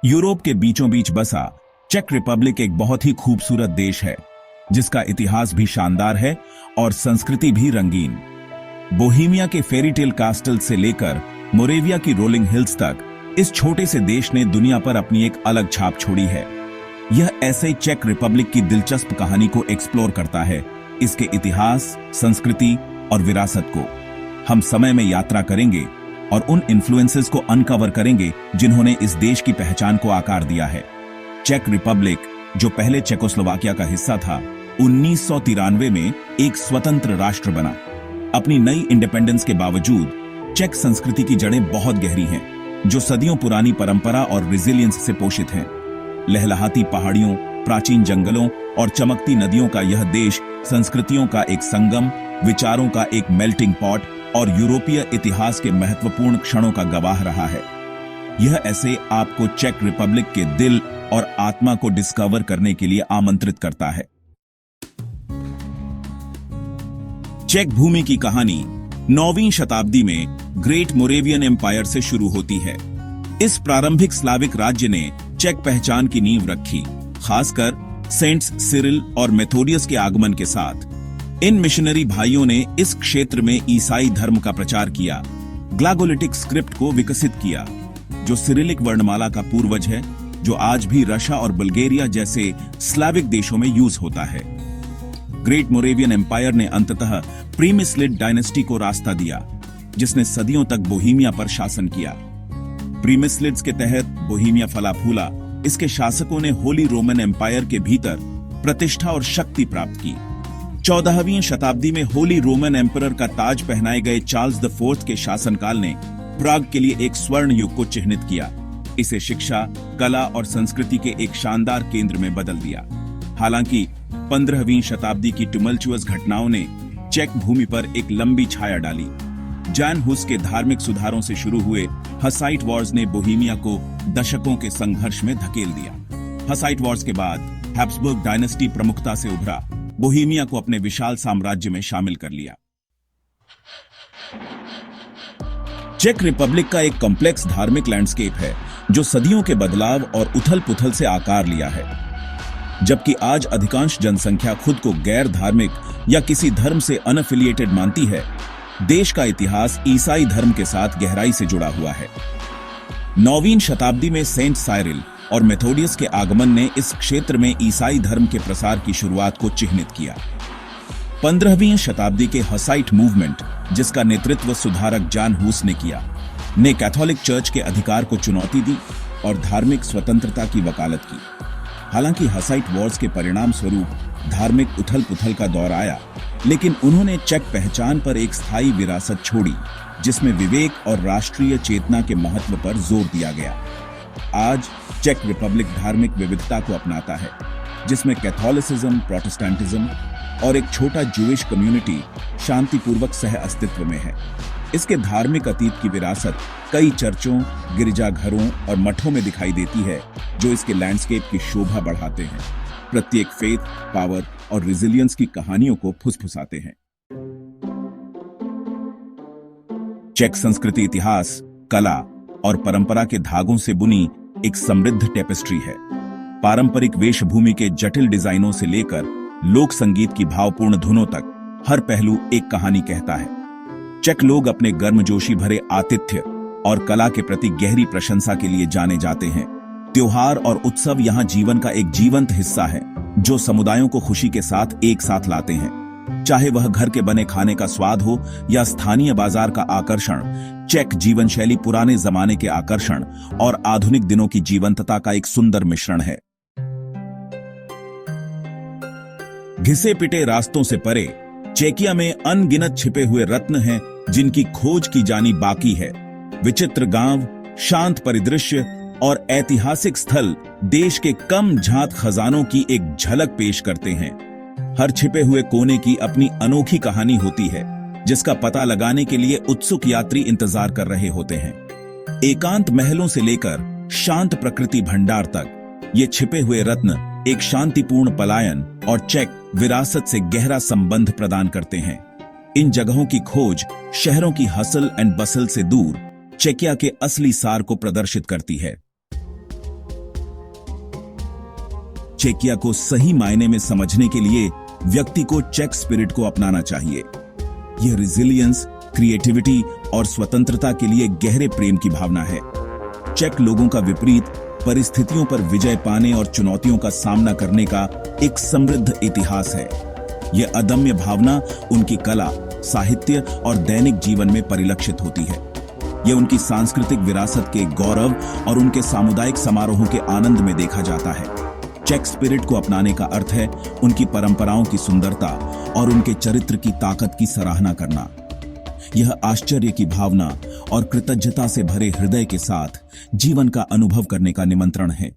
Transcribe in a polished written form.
Europe के बीचों बीच बसा चेक रिपब्लिक एक बहुत ही खूबसूरत देश है, जिसका इतिहास भी शानदार है और संस्कृति भी रंगीन। बोहेमिया के फेरीटेल कास्टल से लेकर मोरेविया की रोलिंग हिल्स तक इस छोटे से देश ने दुनिया पर अपनी एक अलग छाप छोड़ी है। यह ऐसे चेक रिपब्लिक की दिलचस्प कहानी को एक्सप्लोर करता है, इसके इतिहास, संस्कृति और विरासत को। हम समय में यात्रा करेंगे और उन इन्फ्लुएंसेस को अनकवर करेंगे जिन्होंने इस देश की पहचान को आकार दिया है। चेक रिपब्लिक, जो पहले चेकोस्लोवाकिया का हिस्सा था, 1993 में एक स्वतंत्र राष्ट्र बना। अपनी नई इंडिपेंडेंस के बावजूद चेक संस्कृति की जड़ें बहुत गहरी हैं, जो सदियों पुरानी परंपरा और रिजिलियंस से पोषित हैं। लहलहाती पहाड़ियों, प्राचीन जंगलों और चमकती नदियों का यह देश संस्कृतियों का एक संगम, विचारों का एक मेल्टिंग पॉट और यूरोपीय इतिहास के महत्वपूर्ण क्षणों का गवाह रहा है। यह ऐसे आपको चेक रिपब्लिक के दिल और आत्मा को डिस्कवर करने के लिए आमंत्रित करता है। चेक भूमि की कहानी 9वीं शताब्दी में ग्रेट मोरेवियन एम्पायर से शुरू होती है। इस प्रारंभिक स्लाविक राज्य ने चेक पहचान की नींव रखी, खासकर सेंट्स सिरिल और मेथोडियस के आगमन के साथ। इन मिशनरी भाइयों ने इस क्षेत्र में ईसाई धर्म का प्रचार किया, ग्लागोलिटिक स्क्रिप्ट को विकसित किया, जो सिरिलिक वर्णमाला का पूर्वज है, जो आज भी रशिया और बल्गेरिया जैसे स्लाविक देशों में यूज होता है। ग्रेट मोरेवियन एम्पायर ने अंततः प्रीमिस्लिड डायनेस्टी को रास्ता दिया, जिसने सदियों तक बोहेमिया पर शासन किया। प्रीमिस्लिड्स के तहत बोहेमिया फला फूला। इसके शासकों ने होली रोमन एम्पायर के भीतर प्रतिष्ठा और शक्ति प्राप्त की। 14वीं शताब्दी में होली रोमन एम्परर का ताज पहनाए गए चार्ल्स द फोर्थ के शासनकाल ने प्राग के लिए एक स्वर्ण युग को चिह्नित किया। इसे शिक्षा, कला और संस्कृति के एक शानदार केंद्र में बदल दिया। हालांकि 15वीं शताब्दी की टुमल्चुअस घटनाओं ने चेक भूमि पर एक लंबी छाया डाली। जैन हुस के धार्मिक सुधारों से शुरू हुए हसाइट वॉर्स ने बोहेमिया को दशकों के संघर्ष में धकेल दिया। हसाइट वॉर्स के बाद हैब्सबर्ग डायनेस्टी प्रमुखता से उभरा, बोहेमिया को अपने विशाल साम्राज्य में शामिल कर लिया। चेक रिपब्लिक का एक कॉम्प्लेक्स धार्मिक लैंडस्केप है, जो सदियों के बदलाव और उथल-पुथल से आकार लिया है। जबकि आज अधिकांश जनसंख्या खुद को गैर धार्मिक या किसी धर्म से अनएफिलिएटेड मानती है, देश का इतिहास ईसाई धर्म के साथ गहराई से जुड़ा हुआ है। 9वीं शताब्दी में सेंट साइरिल और मेथोडियस के आगमन ने इस क्षेत्र में ईसाई धर्म के प्रसार की शुरुआत को चिह्नित किया। 15वीं शताब्दी के हसाइट मूवमेंट, जिसका नेतृत्व सुधारक जॉन हुस ने किया, ने कैथोलिक चर्च के अधिकार को चुनौती दी और धार्मिक स्वतंत्रता की वकालत की। हालांकि हसाइट वॉर्स के परिणाम स्वरूप धार्मिक उथल-पुथल का दौर आया, लेकिन उन्होंने चेक पहचान पर एक स्थायी विरासत छोड़ी, जिसमें विवेक और राष्ट्रीय चेतना के महत्व पर जोर दिया गया। आज चेक रिपब्लिक धार्मिक विविधता को अपनाता है, जिसमें कैथोलिसिज्म, प्रोटेस्टेंटिज्म और एक छोटा जूइश कम्युनिटी शांतिपूर्वक सह अस्तित्व में है। इसके धार्मिक अतीत की विरासत कई चर्चों, गिरजाघरों और मठों में दिखाई देती है, जो इसके लैंडस्केप की शोभा बढ़ाते हैं, प्रत्येक फेथ, पावर और रेजिलियंस की कहानियों को फुसफुसाते हैं। चेक संस्कृति इतिहास, कला और परंपरा के धागों से बुनी एक समृद्ध टेपेस्ट्री है। पारंपरिक वेशभूमि के जटिल डिजाइनों से लेकर लोक संगीत की भावपूर्ण धुनों तक हर पहलू एक कहानी कहता है। चेक लोग अपने गर्मजोशी भरे आतिथ्य और कला के प्रति गहरी प्रशंसा के लिए जाने जाते हैं। त्योहार और उत्सव यहाँ जीवन का एक जीवंत हिस्सा है, जो समुदायों को खुशी के साथ एक साथ लाते हैं। चाहे वह घर के बने खाने का स्वाद हो या स्थानीय बाजार का आकर्षण, चेक जीवन शैली पुराने जमाने के आकर्षण और आधुनिक दिनों की जीवंतता का एक सुंदर मिश्रण है। घिसे पिटे रास्तों से परे चेकिया में अनगिनत छिपे हुए रत्न हैं, जिनकी खोज की जानी बाकी है। विचित्र गांव, शांत परिदृश्य और ऐतिहासिक स्थल देश के कम झात खजानों की एक झलक पेश करते हैं। हर छिपे हुए कोने की अपनी अनोखी कहानी होती है, जिसका पता लगाने के लिए उत्सुक यात्री इंतजार कर रहे होते हैं। एकांत महलों से लेकर शांत प्रकृति भंडार तक, ये छिपे हुए रत्न एक शांतिपूर्ण पलायन और चेक विरासत से गहरा संबंध प्रदान करते हैं। इन जगहों की खोज शहरों की हसल एंड बसल से दूर चेकिया के असली सार को प्रदर्शित करती है। चेकिया को सही मायने में समझने के लिए व्यक्ति को चेक स्पिरिट को अपनाना चाहिए। यह रिजिलियंस, क्रिएटिविटी और स्वतंत्रता के लिए गहरे प्रेम की भावना है। चेक लोगों का विपरीत परिस्थितियों पर विजय पाने और चुनौतियों का सामना करने का एक समृद्ध इतिहास है। यह अदम्य भावना उनकी कला, साहित्य और दैनिक जीवन में परिलक्षित होती है। यह उनकी सांस्कृतिक विरासत के गौरव और उनके सामुदायिक समारोहों के आनंद में देखा जाता है। चेक स्पिरिट को अपनाने का अर्थ है उनकी परंपराओं की सुंदरता और उनके चरित्र की ताकत की सराहना करना। यह आश्चर्य की भावना और कृतज्ञता से भरे हृदय के साथ जीवन का अनुभव करने का निमंत्रण है।